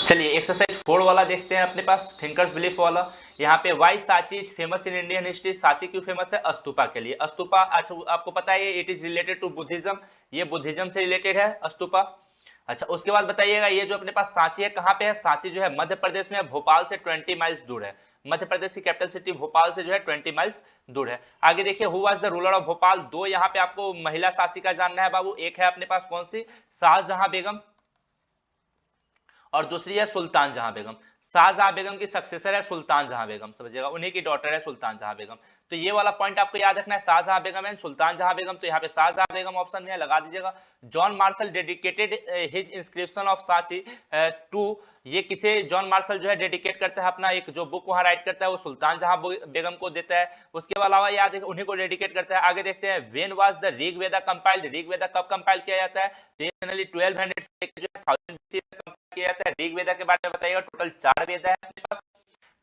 चलिए एक्सरसाइज 4 वाला देखते हैं अपने पास, थिंकर्स बिलीफ वाला। यहाँ पे why Sanchi is famous in Indian history. Sanchi क्यों फेमस है? स्तूपा के लिए। स्तूपा अच्छा आपको पता है it is related to Buddhism, ये बुद्धिज्म से रिलेटेड है स्तूपा। अच्छा उसके बाद बताइएगा ये जो अपने पास सांची है कहाँ पे है? सांची जो है मध्य प्रदेश में है, भोपाल से 20 माइल्स दूर है। मध्य प्रदेश की कैपिटल सिटी भोपाल से जो है 20 माइल्स दूर है। आगे देखिए who was the ruler of Bhopal. दो यहाँ पे आपको महिला शासिका जानना है बाबू। एक है अपने पास कौन सी? शाहजहां बेगम, और दूसरी है सुल्तान जहां बेगम। शाहजहां बेगम की सक्सेसर है सुल्तान जहां बेगम, समझिएगा, उन्हीं की डॉटर है सुल्तान जहां बेगम। तो ये वाला पॉइंट आपको याद रखना है, शाहजहां बेगम एंड सुल्तान जहां बेगम। तो यहाँ पे शाहजहां बेगम ऑप्शन में है, लगा दीजिएगा। John Marshall dedicated his inscription of Sanchi to. ये किसे जॉन मार्शल जो है डेडिकेट करता है, अपना एक जो बुक वहां राइट करता है वो सुल्तान जहां बेगम को देता है। उसके अलावा याद है उन्हीं को डेडिकेट करता है। आगे देखते हैं when was the Rig Veda compiled. Rig Veda कब कंपाइल किया जाता है? जनरली 1200 से जो है 1000 BC तक कंपाइल किया जाता है। ऋग वेदा के बारे में बताइएगा। टोटल 4 वेदा है अपने पास।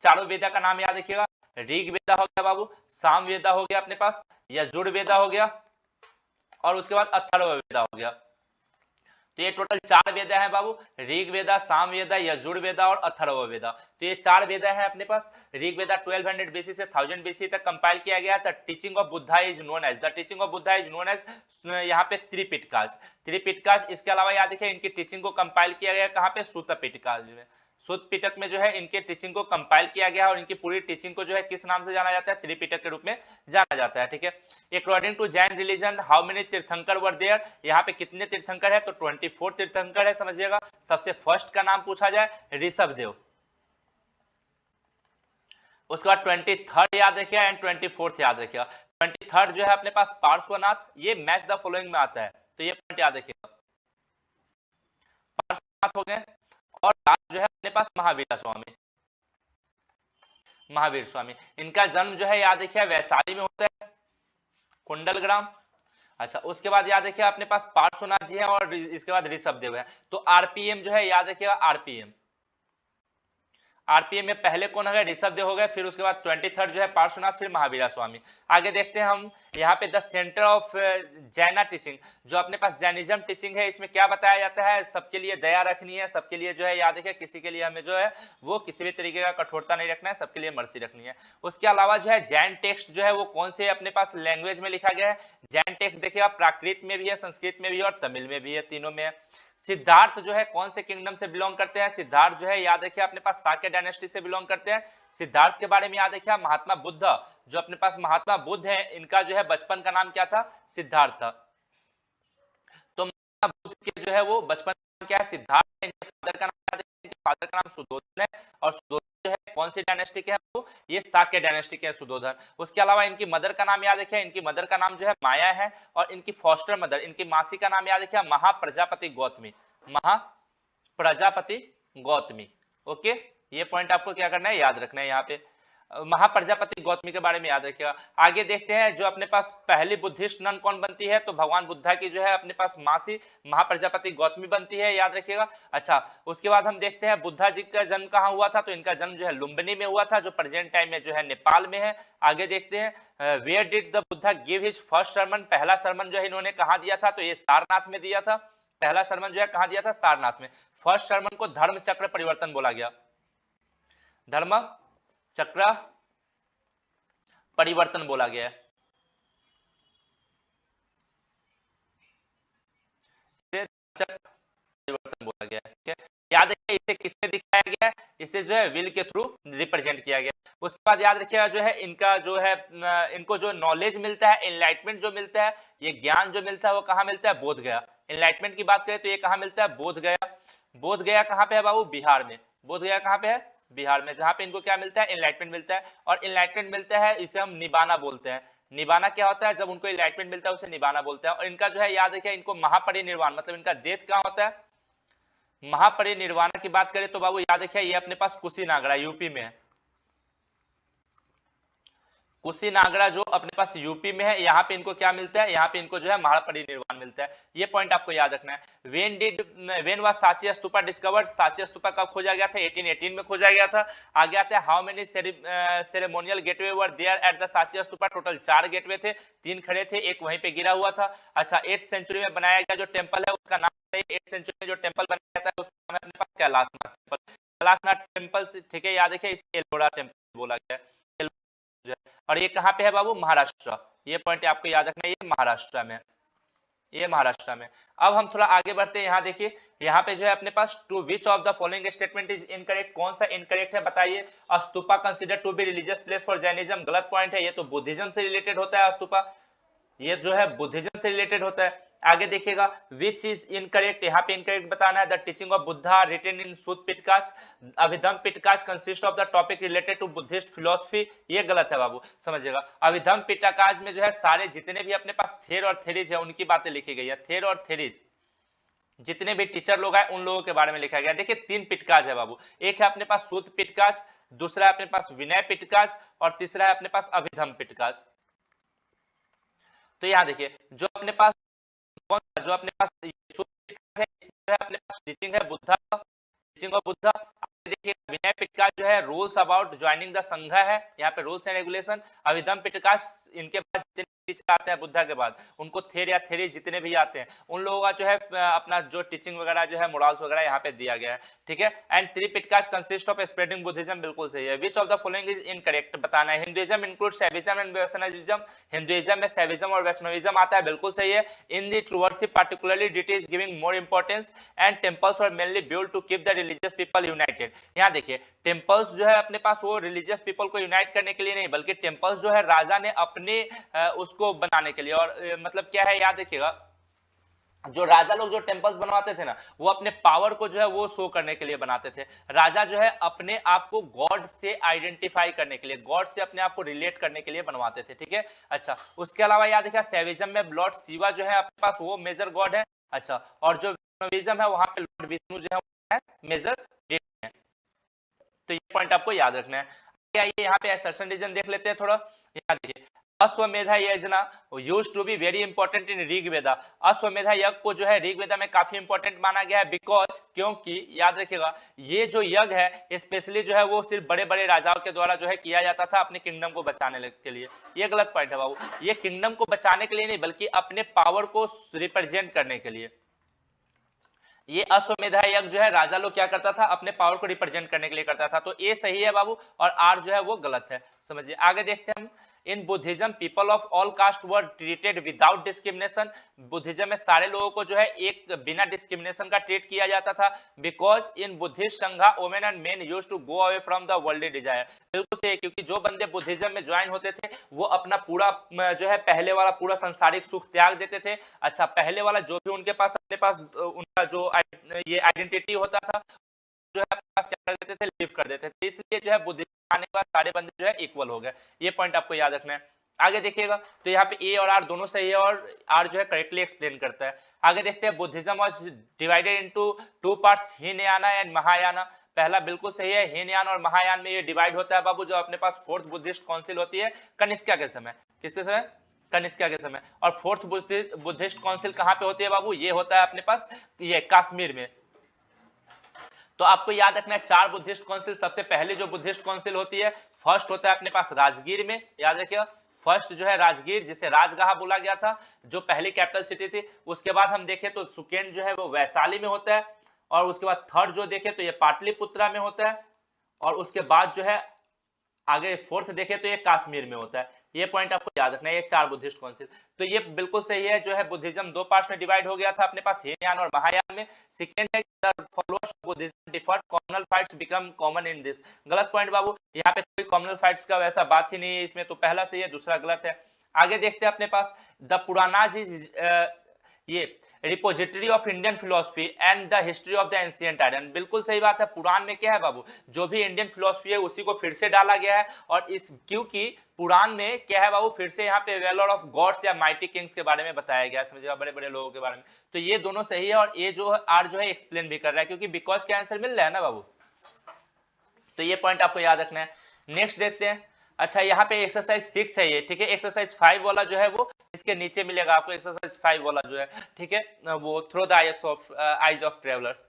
चारों वेदा का नाम याद रखिएगा। ऋग वेदा हो गया बाबू, साम वेदा हो गया अपने पास, यजुर वेदा हो गया, और उसके बाद अथर्व वेदा हो गया। तो ये टोटल 4 वेदा है बाबू, ऋग वेदा, साम वेदा, यजुर वेदा और अथर्व वेदा। तो ये 4 वेदा है अपने पास। ऋग वेदा 1200 BC से 1000 BC तक कंपाइल किया गया था। Teaching of Buddha is known as, the teaching of Buddha is known as यहाँ पे त्रिपिटकाज। त्रिपिटकाज, इसके अलावा याद रखिए इनकी टीचिंग को कंपाइल किया गया कहाँ पे? सूत पिटकाज में। सूत पिटक में जो है इनके टीचिंग को कंपाइल किया गया और इनकी पूरी टीचिंग को जो है किस नाम से जाना जाता है? त्रिपिटक के रूप में जाना जाता है, ठीक है। According to Jain religion how many Tirthankar were there. यहाँ पे कितने तीर्थंकर है? तो 24 तीर्थंकर है, समझिएगा। सबसे फर्स्ट का नाम पूछा जाए ऋषभ देव, उसके बाद 23rd याद रखिएगा एंड 24th याद रखिएगा। 23rd जो है अपने पास पार्श्वनाथ, ये मैच द फॉलोइंग में आता है, तो ये पॉइंट याद रखिएगा। पार्श्वनाथ हो गए, और लास्ट जो है अपने पास महावीर स्वामी। महावीर स्वामी, इनका जन्म जो है याद रखिए वैशाली में होता है, कुंडलग्राम। अच्छा उसके बाद याद रखिए अपने पास पार्श्वनाथ जी है और इसके बाद ऋषभ देव है। तो आरपीएम जो है याद रखिएगा आरपीएम। आरपीएम में पहले कौन हो गए? ऋषभ देव हो गए, फिर उसके बाद 23rd जो है पार्श्वनाथ, फिर महावीरा स्वामी। आगे देखते हैं हम यहाँ पे द सेंटर ऑफ जैना टीचिंग, जो अपने पास जैनिज्म टीचिंग है, इसमें क्या बताया जाता है? सबके लिए दया रखनी है, सबके लिए जो है याद रखिए, किसी के लिए हमें जो है वो किसी भी तरीके का कठोरता नहीं रखना है, सबके लिए मर्सी रखनी है। उसके अलावा जो है जैन टेक्स्ट जो है वो कौन से अपने पास लैंग्वेज में लिखा गया है? जैन टेक्स्ट देखिएगा प्राकृत में भी है, संस्कृत में भी है और तमिल में भी है, तीनों में है। सिद्धार्थ जो है कौन से किंगडम से बिलोंग करते हैं? सिद्धार्थ जो है याद रखिए अपने पास शाक्य डायनेस्टी से बिलोंग करते हैं। सिद्धार्थ के बारे में याद रखिए महात्मा बुद्ध, जो अपने पास महात्मा बुद्ध है, इनका जो है बचपन का नाम क्या था? सिद्धार्थ था। तो महात्मा बुद्ध के जो है वो बचपन का नाम क्या है? सिद्धार्थ है। इनके फादर का नाम याद रखिए, इनके फादर का नाम सुधोधन है, और सुधोधन जो है कौन सी डायनेस्टी के है? वो ये शाक्य डायनेस्टी के है सुधोधन। उसके अलावा इनकी मदर का नाम याद रखिए, इनकी मदर का नाम जो है माया है, और इनकी फॉस्टर मदर, इनकी मासी का नाम याद रखिए महाप्रजापति गौतमी। महाप्रजापति गौतमी, ओके। ये पॉइंट आपको क्या करना है? याद रखना है यहाँ पे। महाप्रजापति गौतमी के बारे में याद रखिएगा। आगे देखते हैं जो अपने पास पहली बुद्धिस्ट नन कौन बनती है? तो भगवान बुद्धा की जो है अपने पास मासी महाप्रजापति गौतमी बनती है, याद रखिएगा। अच्छा उसके बाद हम देखते हैं बुद्धा जी का जन्म कहाँ हुआ था? तो इनका जन्म जो है लुम्बिनी में हुआ था, जो प्रेजेंट टाइम में जो है नेपाल में है। आगे देखते हैं where did the Buddha give his first sermon. पहला सरमन जो है इन्होंने कहाँ दिया था? तो ये सारनाथ में दिया था। पहला सरमन जो है कहाँ दिया था? सारनाथ में। फर्स्ट सरमन को धर्म चक्र परिवर्तन बोला गया, धर्म चक्र परिवर्तन बोला गया है। परिवर्तन बोला गया है, ठीक है। याद रखिए इसे किससे दिखाया गया है? इसे जो है विल के थ्रू रिप्रेजेंट किया गया। उसके बाद याद रखिएगा जो है इनका जो है इनको जो नॉलेज मिलता है, एनलाइटमेंट जो मिलता है, ये ज्ञान जो मिलता है वो कहाँ मिलता है? बोध गया। एनलाइटमेंट की बात करें तो ये कहाँ मिलता है? बोध गया। बोध गया कहाँ पे है बाबू? बिहार में। बोध गया कहाँ पे है? बिहार में, जहाँ पे इनको क्या मिलता है? एनलाइटमेंट मिलता है। और एनलाइटमेंट मिलता है इसे हम निबाना बोलते हैं। निबाना क्या होता है? जब उनको एनलाइटमेंट मिलता है उसे निबाना बोलते हैं। और इनका जो है याद रखिए इनको महापरिनिर्वाण, मतलब इनका डेथ कहाँ होता है? महापरिनिर्वाण की बात करें तो बाबू याद रखिए ये अपने पास कुशीनागरा यूपी में है। कुशीनागरा जो अपने पास यूपी में है, यहाँ पे इनको क्या मिलता है? यहाँ पे इनको जो है महापरिनिर्वाण मिलता है। ये पॉइंट आपको याद रखना है। When was Sanchi stupa discovered. Sanchi stupa कब खोजा गया था? 1818 में खोजा गया था। आगे आते हैं how many ceremonial gateway were there at the Sanchi stupa. Total 4 gateway थे, 3 खड़े थे, एक वहीं पे गिरा हुआ था। अच्छा 8th सेंचुरी में बनाया गया जो टेंपल है उसका नाम है, 8th सेंचुरी में जो टेंपल बनाया था उसका नाम है अपने पास कैलाशनाथ टेंपल। कैलाशनाथ टेम्पल, ठीक है, याद रखिए इसे एलोरा टेम्पल बोला गया है। और ये कहाँ पे है बाबू? महाराष्ट्र। ये पॉइंट आपको याद रखना है, ये महाराष्ट्र में, ये महाराष्ट्र में। अब हम थोड़ा आगे बढ़ते हैं, यहाँ देखिए, यहाँ पे जो है अपने पास two which of the following statement is incorrect, कौन सा इनकरेक्ट है बताइए। Stupa consider to be religious place for Jainism, गलत पॉइंट है, ये तो बुद्धिज्म से रिलेटेड होता है स्तूपा, ये जो है बुद्धिज्म से रिलेटेड होता है। आगे देखिएगा, विच इज इनकरेक्ट, यहाँ पे इनकरेक्ट बताना है। The teaching of Buddha written in Sutta Pitakas, Abhidhamma Pitakas consist of the topic related to Buddhist philosophy, ये गलत है बाबू, समझिएगा। अभिधम पिटकाश में जो है सारे जितने भी अपने पास थेर और थेरीज है उनकी बातें लिखी गई है, थेर और थेरीज, जितने भी टीचर लोग हैं उन लोगों के बारे में लिखा गया। देखिए 3 पिटकाश है बाबू, एक है अपने पास सूत पिटकाश, दूसरा है अपने पास विनय पिटकाश, और तीसरा है अपने पास अभिधम पिटकाश। तो यहाँ देखिए जो अपने पास जो अपने पास है, अपने पास टीचिंग है बुद्धा, टीचिंग ऑफ बुद्धा। देखिए विनय पिटकाश जो है रूल्स अबाउट ज्वाइनिंग द संघ है, यहाँ पे रूल्स एंड रेगुलेशन। अभिधम पिटकाश इनके बाद जितने टीचर आते हैं बुद्धा के बाद, उनको थेर या थेरी जितने भी आते हैं उन लोगों का जो है अपना जो टीचिंग वगैरह जो है मोरल्स वगैरह यहाँ पे दिया गया है, ठीक है। And 3 Pitakas consist of spreading Buddhism, बिल्कुल सही है। Which of the following is incorrect बताना है। हिंदुइज्म इंक्लूड सैविज्म एंड वैष्णविज्म, हिंदुइज्म में सैविज्म और वैष्णविज्म आता है, बिल्कुल सही है। In the true worship particularly deity is giving more importance and temples were mainly build to keep the religious people united. यहाँ देखिए टेम्पल्स जो है अपने पास वो रिलीजियस पीपल को यूनाइट करने के लिए नहीं, बल्कि टेम्पल्स जो है राजा ने अपने उसको बनाने के लिए, और मतलब क्या है याद रखिएगा, जो राजा लोग जो टेम्पल्स बनवाते थे ना, वो अपने पावर को जो है वो शो करने के लिए बनाते थे। राजा जो है अपने आप को गॉड से आइडेंटिफाई करने के लिए, गॉड से अपने आप को रिलेट करने के लिए बनवाते थे, ठीक है। अच्छा, उसके अलावा याद रखिए सैविज्म में लॉर्ड शिवा जो है अपने पास वो मेजर गॉड है। अच्छा, और जो वैष्णविज्म है वहां पे लॉर्ड विष्णु जो है मेजर डेटी है। तो ये पॉइंट आपको याद रखना है। आइए यहाँ पे असर्शन रीजन देख लेते हैं थोड़ा। यहाँ देखिए Ashvamedha yajna used to be very important in Rigveda. Ashvamedha yajna को जो है ऋग्वेदा में काफी इंपॉर्टेंट माना गया है, बिकॉज क्योंकि याद रखिएगा ये जो यज्ञ है स्पेशली जो है वो सिर्फ बड़े बड़े राजाओं के द्वारा जो है किया जाता था अपने किंगडम को बचाने के लिए। ये गलत पॉइंट है बाबू, ये किंगडम को बचाने के लिए नहीं बल्कि अपने पावर को रिप्रेजेंट करने के लिए। ये अश्वमेधा यज्ञ जो है राजा लोग क्या करता था, अपने पावर को रिप्रेजेंट करने के लिए करता था। तो ए सही है बाबू और आर जो है वो गलत है, समझिए। आगे देखते हैं हम। In Buddhism people of all cast were treated without discrimination. Buddhism में सारे लोगों को जो है एक बिना डिस्क्रिमिनेशन का ट्रीट किया जाता था। Because in Buddhist sangha women and men used to go away from the worldly desire. बिल्कुल सही, क्योंकि जो बंदे बुद्धिज्म में ज्वाइन होते थे वो अपना पूरा जो है पहले वाला पूरा सांसारिक सुख त्याग देते थे। अच्छा, पहले वाला जो भी उनके पास अपने पास उनका जो ये आइडेंटिटी होता था जो है अपने पास क्या कर देते थे, लिव कर देते थे। इसलिए जो है बुद्धिज्म आने के बाद सारे बंदे जो है इक्वल हो गए। ये पॉइंट आपको याद रखना है। आगे देखिएगा तो यहाँ पे ए और आर दोनों सही है और आर जो है करेक्टली एक्सप्लेन करता है। आगे देखते हैं Buddhism was divided into 2 parts, Hinayana and Mahayana. पहला बिल्कुल सही है, हीनयान और महायान में ये डिवाइड होता है बाबू, जो अपने पास 4th बुद्धिस्ट काउंसिल होती है कनिष्का के समय। किसके समय? कनिष्का के समय। और 4th बुद्धिस्ट काउंसिल कहाँ पे होती है बाबू? ये होता है अपने पास ये कश्मीर में। तो आपको याद रखना है 4 बुद्धिस्ट काउंसिल। सबसे पहले जो बुद्धिस्ट काउंसिल होती है फर्स्ट होता है अपने पास राजगीर में, याद रखिएगा फर्स्ट जो है राजगीर, जिसे राजगाह बोला गया था, जो पहली कैपिटल सिटी थी। उसके बाद हम देखें तो सेकेंड जो है वो वैशाली में होता है, और उसके बाद थर्ड जो देखें तो ये पाटलिपुत्रा में होता है, और उसके बाद जो है आगे फोर्थ देखें तो ये कश्मीर में होता है। ये पॉइंट आपको याद रखना है, ये 4 बुद्धिस्ट काउंसिल। तो ये बिल्कुल सही है, जो है बुद्धिज्म 2 पार्ट्स में डिवाइड हो गया था अपने पास, हीनयान और महायान में। सेकंड है followers of Buddhism deferred, communal fights become common in this. गलत पॉइंट बाबू, यहाँ पे कोई कॉमनल फाइट्स का वैसा बात ही नहीं है इसमें, तो पहला सही है दूसरा गलत है। आगे देखते हैं अपने पास द पुरानाज इज ये repository of Indian philosophy and the history of the ancient iron. बिल्कुल सही बात है, पुराण में क्या है बाबू, जो भी इंडियन फिलोसफी है उसी को फिर से डाला गया है। और इस क्योंकि पुराण में क्या है बाबू, फिर से यहाँ पे वेलोर ऑफ गॉड्स या माइटी किंग्स के बारे में बताया गया, समझिएगा बड़े बड़े लोगों के बारे में। तो ये दोनों सही है, और ये जो आर जो है एक्सप्लेन भी कर रहा है, क्योंकि बिकॉज का आंसर मिल रहा है ना बाबू। तो ये पॉइंट आपको याद रखना है। नेक्स्ट देखते हैं। अच्छा, यहाँ पे एक्सरसाइज 6 है ये, ठीक है। एक्सरसाइज 5 वाला जो है वो इसके नीचे मिलेगा आपको, एक्सरसाइज 5 वाला जो है, ठीक है, वो through the eyes of travellers.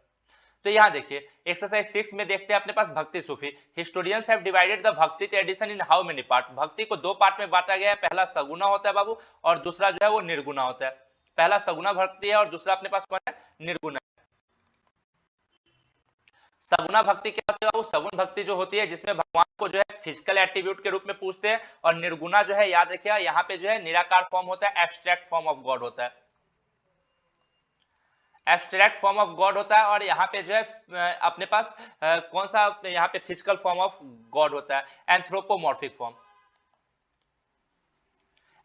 तो यहाँ देखिए एक्सरसाइज 6 में देखते हैं अपने पास भक्ति सूफी। हिस्टोरियंस हैव डिवाइडेड द भक्ति tradition in how many part. भक्ति को 2 पार्ट में बांटा गया है, पहला सगुना होता है बाबू और दूसरा जो है वो निर्गुणा होता है। पहला सगुना भक्ति है और दूसरा अपने पास कौन है, निर्गुणा। सगुना भक्ति क्या होती है? वो सगुन भक्ति जो होती है जिसमें भगवान को जो है फिजिकल एट्रीब्यूट के रूप में पूजते हैं, और निर्गुणा जो है याद रखिए यहाँ पे जो है निराकार फॉर्म होता है, एब्स्ट्रैक्ट फॉर्म ऑफ गॉड होता है, एब्स्ट्रैक्ट फॉर्म ऑफ गॉड होता है। और यहाँ पे जो है अपने पास कौन सा यहाँ पे फिजिकल फॉर्म ऑफ गॉड होता है? एंथ्रोपोमॉर्फिक फॉर्म,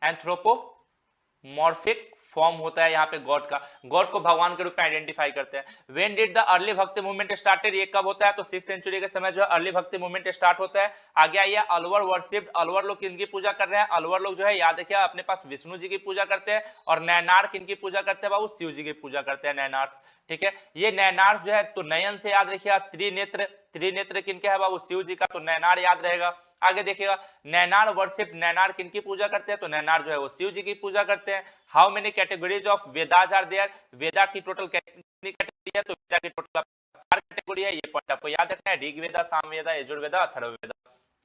एंथ्रोपोमॉर्फिक फॉर्म होता है यहाँ पे गॉड का, गॉड को भगवान के रूप में आइडेंटिफाई करते हैं। व्हेन डिड द अर्ली भक्ति मूवमेंट स्टार्टेड, ये कब होता है? तो 6th सेंचुरी के समय जो है अर्ली भक्ति मूवमेंट स्टार्ट होता है। आगे आइए, अलवर वर्शिप्ड, अलवर लोग किनकी पूजा कर रहे हैं? अलवर लोग जो है याद रखिए अपने पास विष्णु जी की पूजा करते हैं, और नैनार किनकी पूजा करते हैं बाबू? शिव जी की पूजा करते हैं, नैनार्स। ठीक है, ये नैनार्स जो है तो नयन से याद रखिएगा, त्रिनेत्र, त्रिनेत्र किनके है बाबू? शिव जी का, तो नैनार याद रहेगा। आगे देखिएगा, नैनार वर्शिप, नैनार किनकी पूजा करते हैं? तो नैनार जो है वो शिव जी की पूजा करते हैं। How many categories of Vedas are there, Veda की टोटल कितनी कैटेगरी है? तो वेदा की टोटल 4 कैटेगरी है, ये पॉइंट आपको याद रखना है, ऋग्वेदा, सामवेदा, यजुर्वेदा, अथर्ववेदा।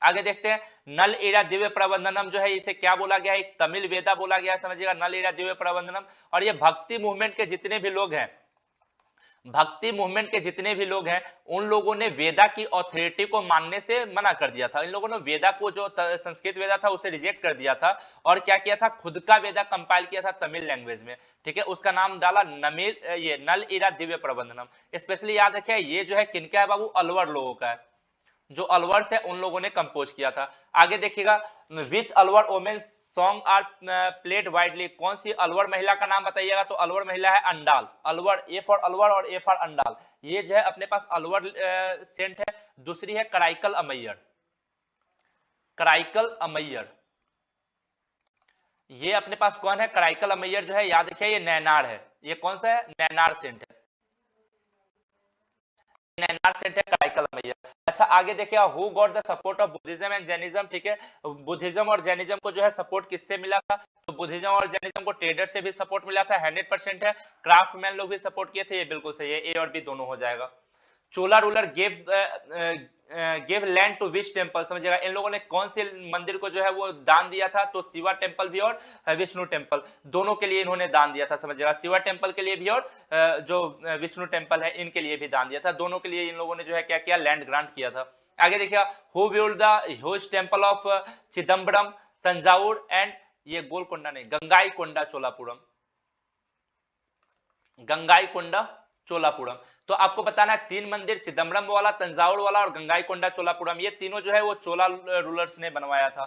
आगे देखते हैं, नल एरा दिव्य प्रबंधनम जो है इसे क्या बोला गया है? एक तमिल वेदा बोला गया है, समझिएगा, नल एरा दिव्य प्रबंधनम। और ये भक्ति मूवमेंट के जितने भी लोग हैं, भक्ति मूवमेंट के जितने भी लोग हैं, उन लोगों ने वेदा की ऑथोरिटी को मानने से मना कर दिया था। इन लोगों ने वेदा को, जो संस्कृत वेदा था, उसे रिजेक्ट कर दिया था, और क्या किया था? खुद का वेदा कंपाइल किया था तमिल लैंग्वेज में। ठीक है, उसका नाम डाला ये नल इरा दिव्य प्रबंधनम। स्पेशली याद रखिए ये जो है किनका है बाबू? अलवर लोगों का है, जो अलवर से उन लोगों ने कंपोज किया था। आगे देखिएगा, which Alvar women songs are played widely, कौन सी अलवर महिला का नाम बताइएगा? तो अलवर महिला है अंडाल, अलवर, ए फॉर अलवर और ए फॉर अंडाल, ये जो है अपने पास अलवर सेंट है। दूसरी है कराइकल अमैयर, कराइकल अमैयर, ये अपने पास कौन है? कराइकल अमैयर जो है याद रखिए ये नैनार है, ये कौन सा है? नैनार सेंट है, नैनार सेंट है कराइकल अमैयर। अच्छा आगे देखिए, who got the support of Buddhism and Jainism. ठीक है, बुद्धिज्म और जैनिज्म को जो है सपोर्ट किससे मिला था? तो बुद्धिज्म और जैनिज्म को ट्रेडर से भी सपोर्ट मिला था, 100% है। क्राफ्टमैन लोग भी सपोर्ट किए थे, ये बिल्कुल सही है, ए और बी दोनों हो जाएगा। Chola ruler give land to which temple, समझिएगा इन लोगों ने कौन से मंदिर को जो है वो दान दिया था? तो शिवा टेम्पल भी और विष्णु टेम्पल, दोनों के लिए इन्होंने दान दिया था, समझिएगा, शिवा टेम्पल के लिए भी और जो विष्णु टेम्पल है इनके लिए भी दान दिया था, दोनों के लिए इन लोगों ने जो है क्या किया? लैंड ग्रांट किया था। आगे देखिए, who build the huge temple of Chidambaram, Thanjavur and, ये गोलकोंडा नहीं, गंगाईकोंडा चोलापुरम, गंगाईकोंडा चोलापुरम। तो आपको बताना है 3 मंदिर, चिदम्बरम वाला, तंजावुर वाला और गंगाईकोंडा चोलापुरम, ये तीनों जो है वो चोला रूलर्स ने बनवाया था।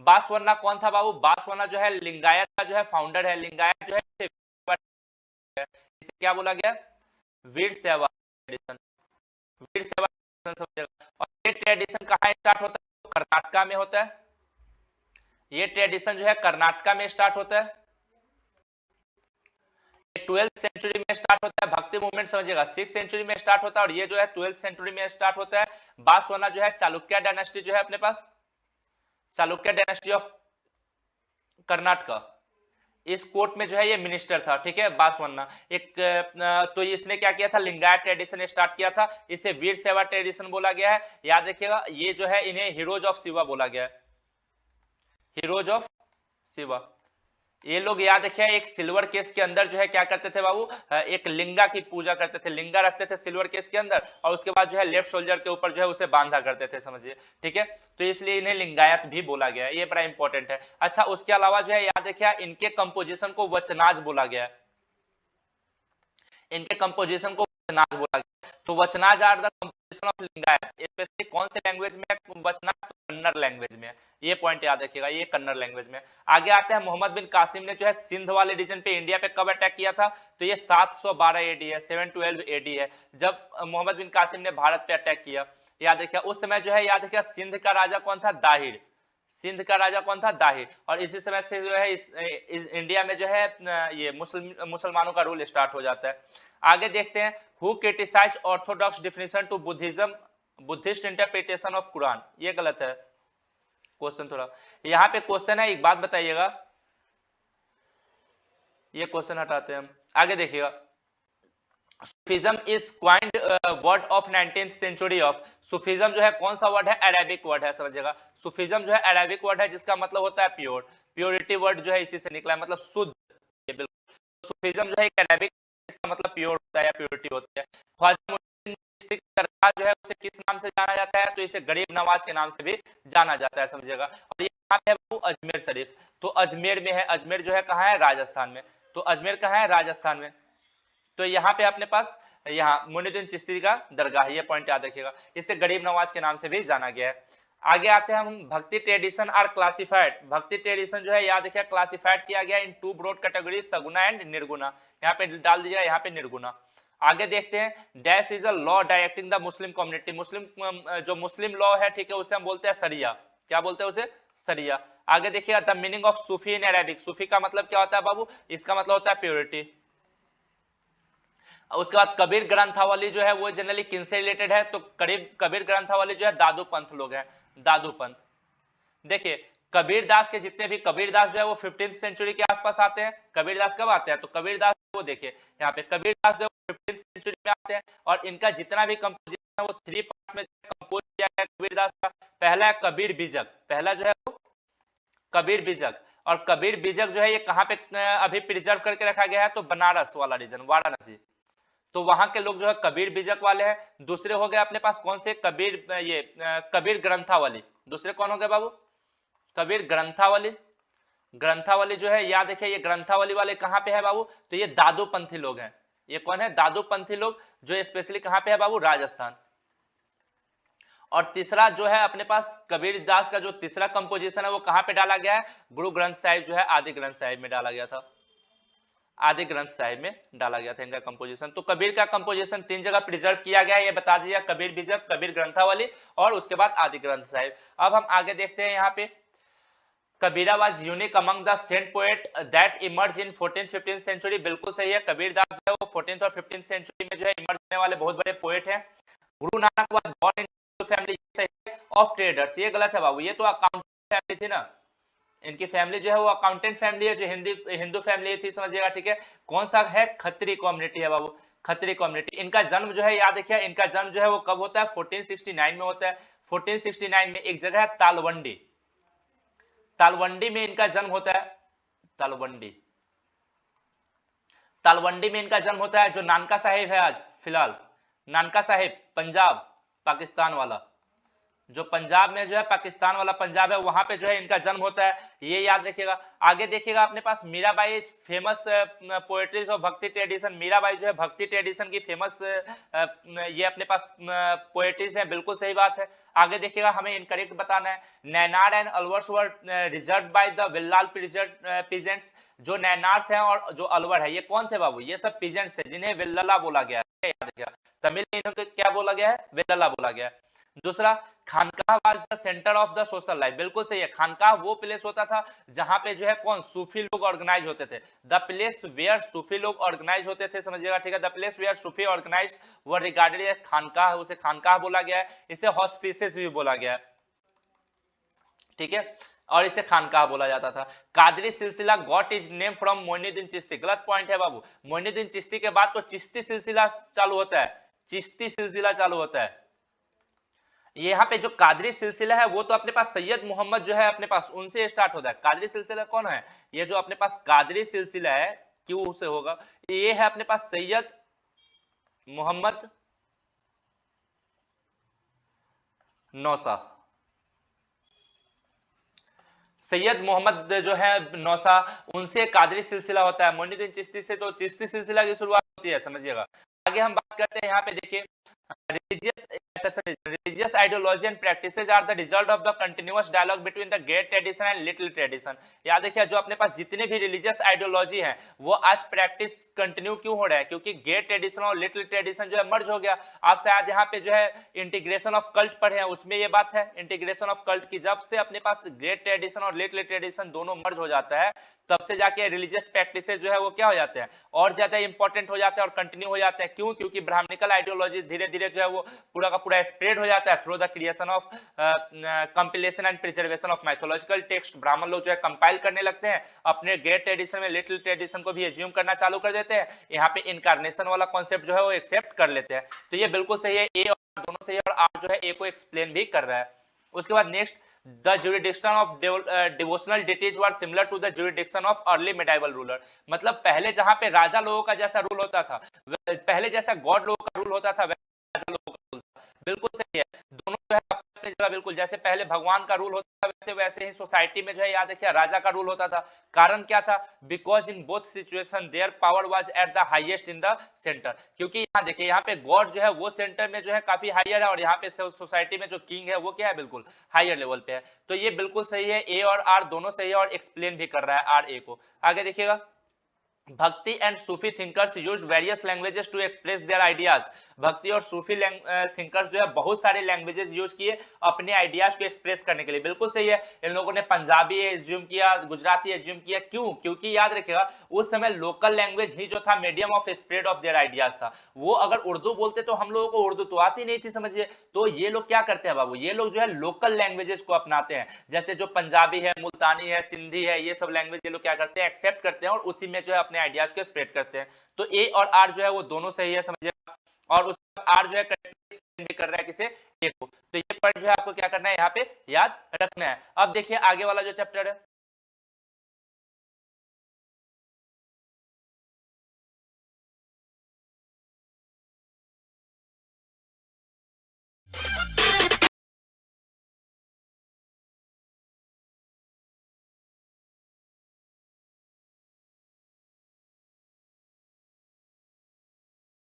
बासवन्ना कौन था बाबू? बासवन्ना जो है लिंगायत का जो है फाउंडर है, लिंगायत जो है इसे क्या बोला गया? वीर सेवा ट्रेडिशन, वीर सेवा ट्रेडिशन। और ये ट्रेडिशन कहाँ स्टार्ट होता है? कर्नाटका में होता है, ये ट्रेडिशन जो है कर्नाटका में स्टार्ट होता है, 12th सेंचुरी में स्टार्ट होता है। भक्ति मूवमेंट समझिएगा 6th सेंचुरी में स्टार्ट होता है, और ये जो है 12th सेंचुरी में स्टार्ट होता है। बासवन्ना जो है चालुक्य डायनेस्टी जो है अपने पास, चालुक्य डायनेस्टी ऑफ कर्नाटका, इस कोर्ट में जो है ये मिनिस्टर था। ठीक है, बासवन्ना एक, तो इसने क्या किया था? लिंगायत ट्रेडिशन स्टार्ट किया था, इसे वीर सेवा ट्रेडिशन बोला गया है। याद रखिएगा ये जो है इन्हें हीरोज ऑफ शिवा बोला गया है, हीरोज ऑफ शिवा। ये लोग याद रखिए एक सिल्वर केस के अंदर जो है क्या करते थे बाबू? एक लिंगा की पूजा करते थे, लिंगा रखते थे सिल्वर केस के अंदर, और उसके बाद जो है लेफ्ट शोल्डर के ऊपर जो है उसे बांधा करते थे, समझिए। ठीक है, तो इसलिए इन्हें लिंगायत भी बोला गया है, ये बड़ा इंपॉर्टेंट है। अच्छा उसके अलावा जो है याद रखिए इनके कंपोजिशन को वचनाज बोला गया है, इनके कंपोजिशन को वचनाज बोला गया। तो vachanas are the composition of Lingayat, specially कौन से लैंग्वेज में? वचनाज कन्नड़ लैंग्वेज में, ये पॉइंट याद रखिएगा, ये कन्नड़ लैंग्वेज में। आगे आते हैं, मोहम्मद बिन कासिम ने जो है सिंध वाले रीजन पे इंडिया पे कब अटैक किया था? तो ये 712 एडी है, 712 एडी है, जब मोहम्मद बिन कासिम ने भारत पे अटैक किया। याद रखिए उस समय जो है याद रखिए सिंध का राजा कौन था? दाहिर, सिंध का राजा कौन था? दाहिर। और इसी समय से जो है इस इंडिया में जो है ये मुसलमानों का रूल स्टार्ट हो जाता है। आगे देखते हैं, who criticise orthodox definition to Buddhism, Buddhist interpretation of Quran, ये गलत है क्वेश्चन थोड़ा। यहाँ पे क्वेश्चन है, एक बात बताइएगा, ये क्वेश्चन हटाते हैं हम। आगे देखिएगा, Sufism is coined word of 19th century of, Sufism जो है कौन सा वर्ड है? अरेबिक वर्ड है, समझिएगा। सूफिज्म जो है अरेबिक वर्ड है जिसका मतलब होता है प्योर, प्योरिटी वर्ड जो है इसी से निकला है, मतलब शुद्ध। ये बिल्कुल सूफिज्म जो है एक अरेबिक, इसका मतलब प्योर होता है या प्योरिटी होता है। ख्वाजा मुइनुद्दीन चिश्ती की दरगाह जो है उसे किस नाम से जाना जाता है, तो इसे गरीब नवाज के नाम से भी जाना जाता है, समझिएगा। और ये कहाँ पे है वो, अजमेर शरीफ, तो अजमेर में है। अजमेर जो है कहाँ है, राजस्थान में, तो अजमेर कहाँ है, राजस्थान में। तो यहाँ पे अपने पास यहाँ मोइनुद्दीन चिश्ती का दरगाह है, ये पॉइंट याद रखिएगा। इसे गरीब नवाज के नाम से भी जाना गया है। आगे आते हैं हम, bhakti tradition are classified. Bhakti tradition जो है याद रखिए क्लासिफाइड किया गया in two broad category, saguna and nirguna. यहाँ पे डाल दीजिएगा, यहाँ पे निर्गुणा। आगे देखते हैं, dash is a law directing the Muslim community. Muslim जो मुस्लिम लॉ है, ठीक है, उसे हम बोलते हैं सरिया। क्या बोलते हैं उसे, सरिया। आगे देखिएगा, the meaning of Sufi in Arabic. सूफी का मतलब क्या होता है बाबू, इसका मतलब होता है प्योरिटी। उसके बाद कबीर ग्रंथावली जो है वो जनरली किनसे रिलेटेड है, तो करीब कबीर ग्रंथावली जो है दादू पंथ लोग हैं, दादू पंथ। देखिए कबीर दास के जितने भी, कबीर दास जो है वो 15th सेंचुरी के आसपास आते हैं। कबीर दास कब आते हैं, तो कबीर दास वो देखिए यहाँ पे कबीर दास जो 15th सेंचुरी में आते हैं, और इनका जितना भी कंपोजिशन है वो 3 पार्ट में कंपोज किया गया कबीर दास का। पहला है कबीर बीजक, पहला जो है वो कबीर बीजक। और कबीर बीजक जो है ये कहाँ पे अभी प्रिजर्व करके रखा गया है, तो बनारस वाला रीजन, वाराणसी, तो वहां के लोग जो है कबीर बीजक वाले हैं। दूसरे हो गए अपने पास कौन से, कबीर ये कबीर ग्रंथावली। दूसरे कौन हो गए बाबू, कबीर ग्रंथावली। ग्रंथावली जो है याद रखिए, ये ग्रंथावली वाले कहाँ पे है बाबू, तो ये दादू पंथी लोग हैं। ये कौन है, दादू पंथी लोग, जो स्पेशली कहाँ पे है बाबू, राजस्थान। और तीसरा जो है अपने पास कबीर दास का जो तीसरा कंपोजिशन है वो कहाँ पे डाला गया है, गुरु ग्रंथ साहिब जो है आदि ग्रंथ साहिब में डाला गया था, आदि ग्रंथ साहिब में डाला गया था इनका कंपोजिशन। तो कबीर का कंपोजिशन 3 जगह प्रिजर्व किया गया है, ये बता दिया, कबीर बीजक, कबीर ग्रंथावली, और उसके बाद आदि ग्रंथ साहिब। अब हम आगे देखते हैं यहाँ पे, Kabira was unique among the saint poet that emerge in 14th 15th century. बिल्कुल सही है, कबीर दास जो है वो 14th और 15th सेंचुरी में जो है इमर्ज होने वाले बहुत बड़े पोएट हैं। Guru Nanak was born in family of traders, ये गलत है बाबू, ये तो अकाउंटेंट फैमिली थी ना, इनकी फैमिली जो है वो अकाउंटेंट फैमिली है, जो हिंदू फैमिली थी, समझिएगा, ठीक है। कौन सा है, खत्री कम्युनिटी है बाबू, खत्री कम्युनिटी। इनका जन्म जो है याद रखिए, इनका जन्म जो है वो कब होता है, 1469 में होता है। 1469 में एक जगह है तालवंडी, तालवंडी में इनका जन्म होता है, तालवंडी, तालवंडी में इनका जन्म होता है। जो नानका साहिब है आज फिलहाल, नानका साहिब पंजाब पाकिस्तान वाला, जो पंजाब में जो है पाकिस्तान वाला पंजाब है, वहां पे जो है इनका जन्म होता है, ये याद रखिएगा। आगे देखिएगा अपने पास मीराबाई फेमस पोएट्रीज और भक्ति ट्रेडिशन। मीराबाई जो है भक्ति ट्रेडिशन की फेमस ये अपने पास पोएट्रीज है, बिल्कुल सही बात है। आगे देखिएगा, हमें इनकरेक्ट बताना है। Nayanar and Alvars were reserve by the Vellala peasants. जो नैनार्स हैं और जो अलवर है, ये कौन थे बाबू, ये सब पीजेंट्स थे जिन्हें विल्लला बोला गया है, याद रखिएगा। तमिल में इन्होंने क्या बोला गया है, विल्लला बोला गया है। दूसरा, khanqah was the centre of the social life. बिल्कुल सही है, खानकाह वो प्लेस होता था जहां पे जो है कौन, सूफी लोग ऑर्गेनाइज होते थे। द प्लेस वेयर सूफी लोग ऑर्गेनाइज होते थे, समझिएगा, ठीक है। The place where Sufi organize were regarded as khanqah, उसे खानकाह बोला गया है। इसे हॉस्पिसेस भी बोला गया है, ठीक है, और इसे खानकाह बोला जाता था। कादरी सिलसिला got is name from Moinuddin Chishti. गलत पॉइंट है बाबू, मोइनुद्दीन चिश्ती के बाद तो चिश्ती सिलसिला चालू होता है, चिश्ती सिलसिला चालू होता है। यहाँ पे जो कादरी सिलसिला है वो तो अपने पास सैयद मोहम्मद जो है अपने पास उनसे स्टार्ट होता है। कादरी सिलसिला कौन है, ये जो अपने पास कादरी सिलसिला है, क्यों से होगा, ये है अपने पास सैयद मोहम्मद नौसा। सैयद मोहम्मद जो है नौसा, उनसे कादरी सिलसिला होता है। मोइनुद्दीन चिश्ती से तो चिश्ती सिलसिला की शुरुआत होती है, समझिएगा। आगे हम बात करते हैं, यहाँ पे देखिए, religious ideology and practices are the result of the continuous dialogue between the great tradition and little tradition। याद रखिए, जो अपने पास जितने भी रिलीजियस आइडियोलॉजी हैं वो आज प्रैक्टिस कंटिन्यू क्यों हो रहा है, क्योंकि ग्रेट ट्रेडिशन और लिटिल ट्रेडिशन जो है मर्ज हो गया। आप शायद यहाँ पे जो है इंटीग्रेशन ऑफ कल्ट पढ़े हैं, उसमें ये बात है इंटीग्रेशन ऑफ कल्ट की, जब से अपने पास ग्रेट ट्रेडिशन और लिटिल ट्रेडिशन दोनों मर्ज हो जाता है, तब से जाके रिलीजियस प्रैक्टिसेस जो है वो क्या हो जाते हैं, और ज्यादा इंपॉर्टेंट हो जाते हैं और कंटिन्यू हो जाते हैं। क्यों, क्योंकि ब्राह्मणिकल आइडियोलॉजी धीरे धीरे जो है वो पूरा का पूरा स्प्रेड हो जाता है through the creation of compilation and preservation of mythological text. ब्राह्मण लोग जो है कंपाइल करने लगते हैं, अपने ग्रेट ट्रेडिशन में लिटिल ट्रेडिशन को भी एज्यूम करना चालू कर देते हैं। यहाँ पे इनकारनेशन वाला कॉन्सेप्ट जो है वो एक्सेप्ट कर लेते हैं। तो ये बिल्कुल सही है, ए और दोनों सही है, और आप जो है ए को एक्सप्लेन भी कर रहा है। उसके बाद next, the jurisdiction of devotional deities were similar to the jurisdiction of early medieval ruler। मतलब पहले जहां पे राजा लोगों का जैसा रूल होता था, पहले जैसा गॉड लोगों का रूल होता था, वैसा राजा लोगों का बिल्कुल सही है। दोनों जो है अपनी जगह बिल्कुल, जैसे पहले भगवान का रूल होता था वैसे वैसे ही सोसाइटी में जो है याद रखिए राजा का रूल होता था। कारण क्या था? Because in both situation their power was at the highest in the centre. क्योंकि यहाँ देखिए यहाँ पे गॉड जो है वो सेंटर में जो है काफ़ी हायर है, और यहाँ पे सोसाइटी में जो किंग है वो क्या है? बिल्कुल हायर लेवल पे है। तो ये बिल्कुल सही है, ए और आर दोनों सही है और एक्सप्लेन भी कर रहा है आर ए को। आगे देखिएगा, bhakti and Sufi thinkers used various languages to express their ideas. Bhakti और सूफी थिंकर्स जो है बहुत सारे लैंग्वेजेस यूज किए अपने आइडियाज को एक्सप्रेस करने के लिए। बिल्कुल सही है, इन लोगों ने पंजाबी एज्यूम किया, गुजराती एज्यूम किया। क्यों? क्योंकि याद रखिएगा उस समय लोकल लैंग्वेज ही जो था medium of spread of their ideas था। वो अगर उर्दू बोलते तो हम लोगों को उर्दू तो आती नहीं थी, समझिए। तो ये लोग क्या करते हैं बाबू, ये लोग जो है लोकल लैंग्वेजेस को अपनाते हैं। जैसे जो पंजाबी है, मुल्तानी है, सिंधी है, ये सब लैंग्वेज ये लोग क्या करते हैं? एक्सेप्ट करते हैं और उसी में जो है अपने आइडियाज को स्प्रेड करते हैं। तो ए और आर जो है वो दोनों सही है, समझिए। और उसके बाद आर जो है एक्सप्लेन भी कर रहा है किसे? ए को। तो ये पॉइंट जो है आपको क्या करना है यहाँ पे याद रखना है। अब देखिए आगे वाला जो चैप्टर है